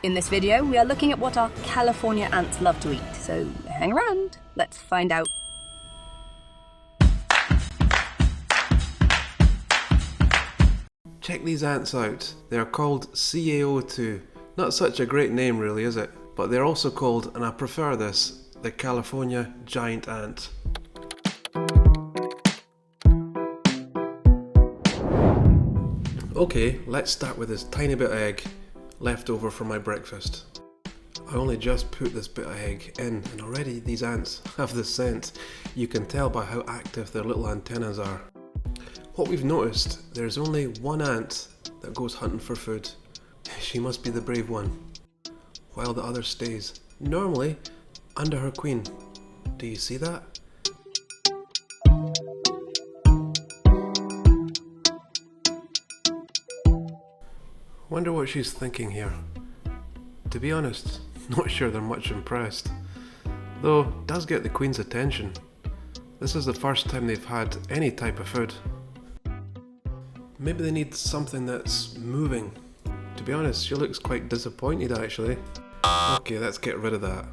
In this video, we are looking at what our California ants love to eat, so hang around, let's find out. Check these ants out. They are called CaO2. Not such a great name really, is it? But they're also called, and I prefer this, the California giant ant. Okay, let's start with this tiny bit of egg left over from my breakfast. I only just put this bit of egg in, and already these ants have the scent. You can tell by how active their little antennas are. What we've noticed, there's only one ant that goes hunting for food. She must be the brave one, while the other stays, normally under her queen. Do you see that? Wonder what she's thinking here. To be honest, not sure they're much impressed. Though, does get the queen's attention. This is the first time they've had any type of food. Maybe they need something that's moving. To be honest, she looks quite disappointed actually. Okay, let's get rid of that.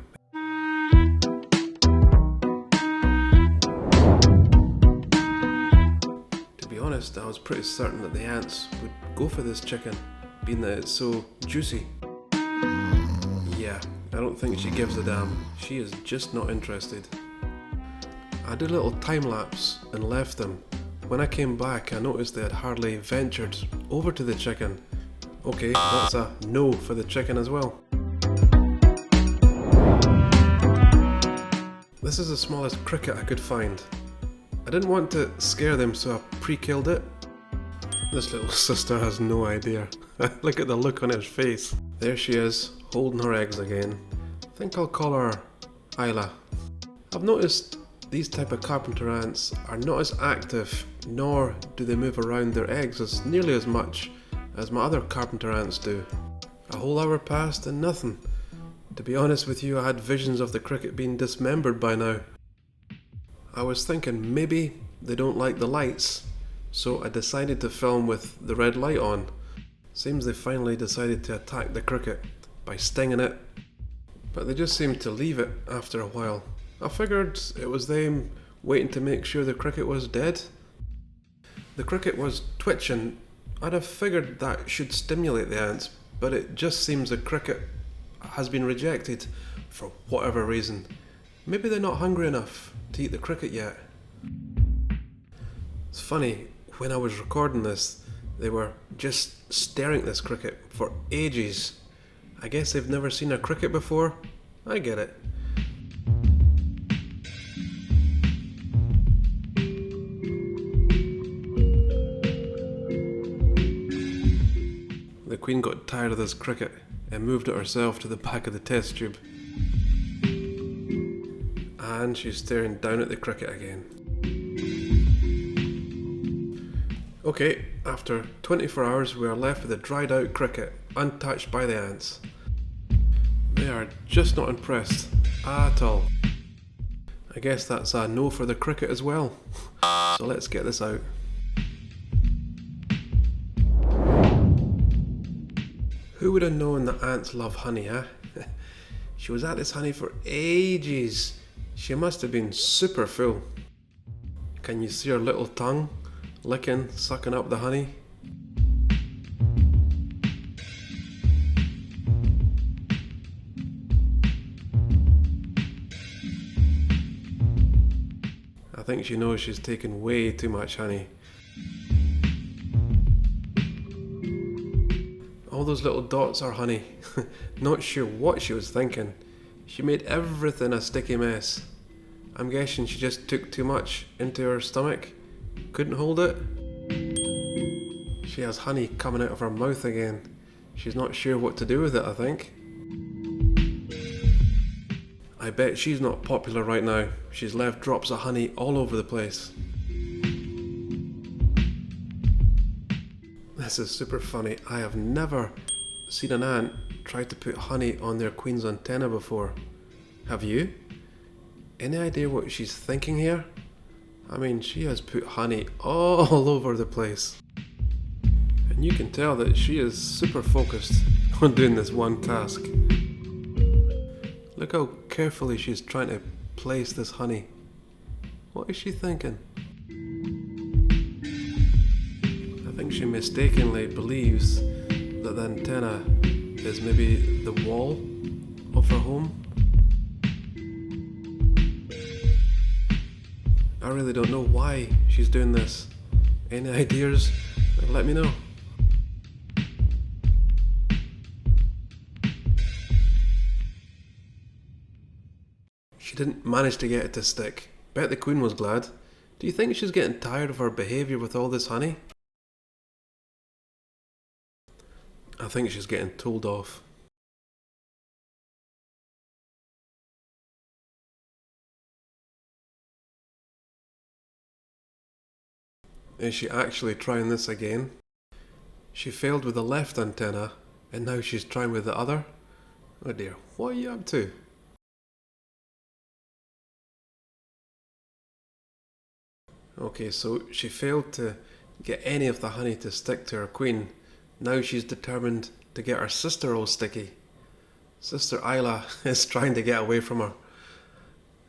To be honest, I was pretty certain that the ants would go for this chicken, being that it's so juicy. Yeah, I don't think she gives a damn. She is just not interested. I did a little time lapse and left them. When I came back, I noticed they had hardly ventured over to the chicken. Okay, that's a no for the chicken as well. This is the smallest cricket I could find. I didn't want to scare them, so I pre-killed it. This little sister has no idea. Look at the look on her face. There she is, holding her eggs again. I think I'll call her Isla. I've noticed these type of carpenter ants are not as active, nor do they move around their eggs as nearly as much as my other carpenter ants do. A whole hour passed and nothing. To be honest with you, I had visions of the cricket being dismembered by now. I was thinking maybe they don't like the lights, so I decided to film with the red light on. Seems they finally decided to attack the cricket by stinging it, but they just seemed to leave it after a while. I figured it was them waiting to make sure the cricket was dead. The cricket was twitching. I'd have figured that should stimulate the ants, but it just seems the cricket has been rejected for whatever reason. Maybe they're not hungry enough to eat the cricket yet. It's funny, when I was recording this, they were just staring at this cricket for ages. I guess they've never seen a cricket before. I get it. The queen got tired of this cricket and moved it herself to the back of the test tube. And she's staring down at the cricket again. Okay, after 24 hours we are left with a dried out cricket, untouched by the ants. They are just not impressed at all. I guess that's a no for the cricket as well. So let's get this out. Who would have known that ants love honey, huh? She was at this honey for ages. She must have been super full. Can you see her little tongue licking, sucking up the honey? I think she knows she's taken way too much honey. All those little dots are honey. Not sure what she was thinking. She made everything a sticky mess. I'm guessing she just took too much into her stomach. Couldn't hold it. She has honey coming out of her mouth again. She's not sure what to do with it, I think. I bet she's not popular right now. She's left drops of honey all over the place. This is super funny. I have never seen an ant try to put honey on their queen's antenna before. Have you? Any idea what she's thinking here? I mean, she has put honey all over the place. And you can tell that she is super focused on doing this one task. Look how carefully she's trying to place this honey. What is she thinking? I think she mistakenly believes that the antenna is maybe the wall of her home. I really don't know why she's doing this. Any ideas? Let me know. She didn't manage to get it to stick. Bet the Queen was glad. Do you think she's getting tired of her behaviour with all this honey? I think she's getting told off. Is she actually trying this again? She failed with the left antenna, and now she's trying with the other? Oh dear, what are you up to? Okay, so she failed to get any of the honey to stick to her queen. Now she's determined to get her sister all sticky. Sister Isla is trying to get away from her.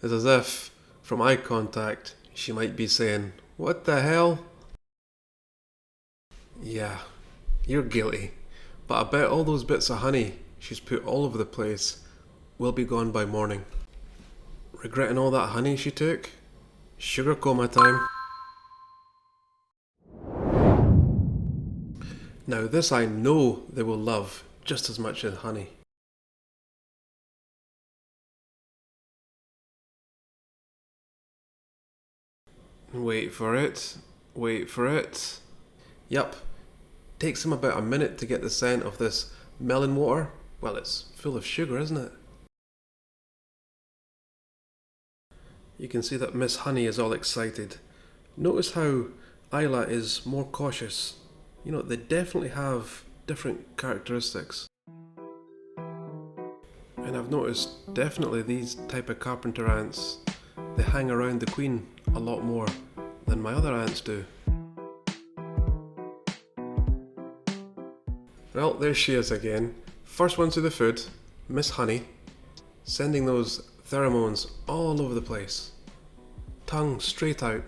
It's as if, from eye contact, she might be saying, "What the hell?" Yeah, you're guilty. But I bet all those bits of honey she's put all over the place will be gone by morning. Regretting all that honey she took? Sugar coma time. Now this I know they will love just as much as honey. Wait for it. Wait for it. Yup. Takes him about a minute to get the scent of this melon water. Well, it's full of sugar, isn't it? You can see that Miss Honey is all excited. Notice how Isla is more cautious. You know, they definitely have different characteristics. And I've noticed definitely these type of carpenter ants, they hang around the queen a lot more than my other ants do. Well, there she is again. First one to the food, Miss Honey, sending those pheromones all over the place. Tongue straight out,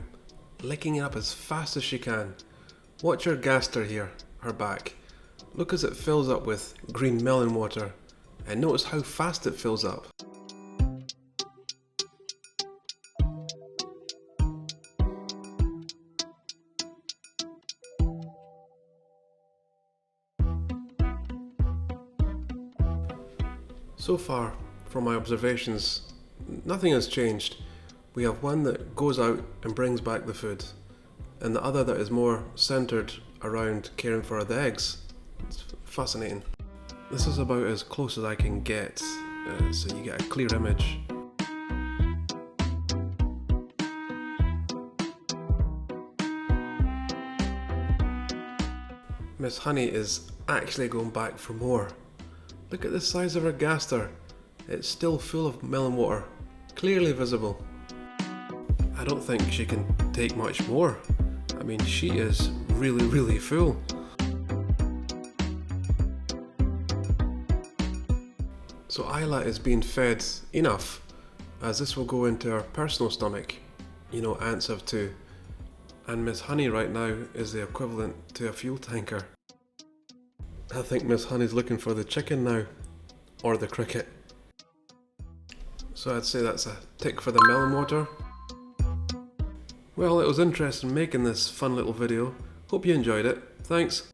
licking it up as fast as she can. Watch her gaster here, her back. Look as it fills up with green melon water, and notice how fast it fills up. So far, from my observations, nothing has changed. We have one that goes out and brings back the food, and the other that is more centred around caring for the eggs. It's fascinating. This is about as close as I can get, so you get a clear image. Miss Honey is actually going back for more. Look at the size of her gaster. It's still full of melon water, clearly visible. I don't think she can take much more. I mean, she is really full. So Isla is being fed enough, as this will go into her personal stomach. You know, ants have too. And Miss Honey right now is the equivalent to a fuel tanker. I think Miss Honey's looking for the chicken now, or the cricket. So I'd say that's a tick for the melon water. Well, it was interesting making this fun little video. Hope you enjoyed it. Thanks.